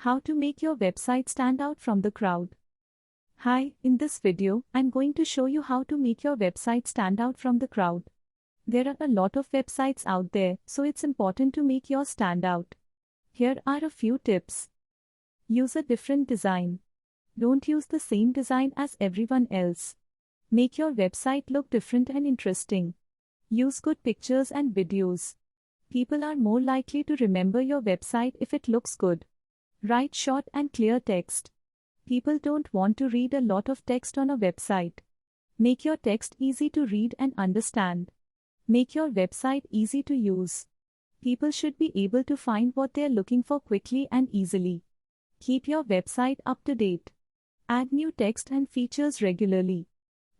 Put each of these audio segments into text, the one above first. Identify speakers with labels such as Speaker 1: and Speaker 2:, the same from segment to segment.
Speaker 1: How to make your website stand out from the crowd. Hi, in this video, I'm going to show you how to make your website stand out from the crowd. There are a lot of websites out there, so it's important to make yours stand out. Here are a few tips. Use a different design. Don't use the same design as everyone else. Make your website look different and interesting. Use good pictures and videos. People are more likely to remember your website if it looks good. Write short and clear text. People don't want to read a lot of text on a website. Make your text easy to read and understand. Make your website easy to use. People should be able to find what they're looking for quickly and easily. Keep your website up to date. Add new text and features regularly.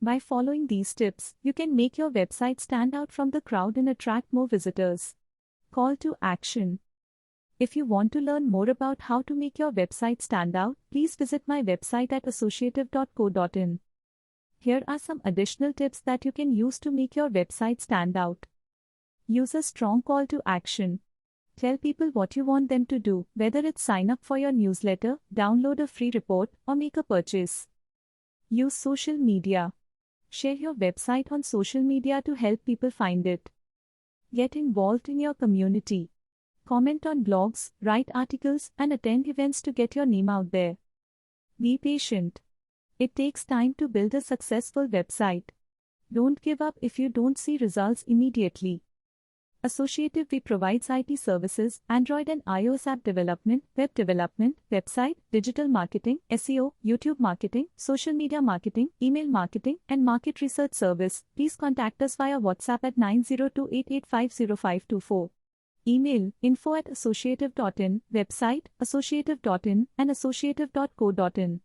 Speaker 1: By following these tips, you can make your website stand out from the crowd and attract more visitors. Call to action. If you want to learn more about how to make your website stand out, please visit my website at associative.co.in. Here are some additional tips that you can use to make your website stand out. Use a strong call to action. Tell people what you want them to do, whether it's sign up for your newsletter, download a free report, or make a purchase. Use social media. Share your website on social media to help people find it. Get involved in your community. Comment on blogs, write articles, and attend events to get your name out there. Be patient. It takes time to build a successful website. Don't give up if you don't see results immediately. Associative We provides IT services, Android and iOS app development, web development, website, digital marketing, SEO, YouTube marketing, social media marketing, email marketing, and market research service. Please contact us via WhatsApp at 9028850524. Email info@associative.in, website associative.in and associative.co.in.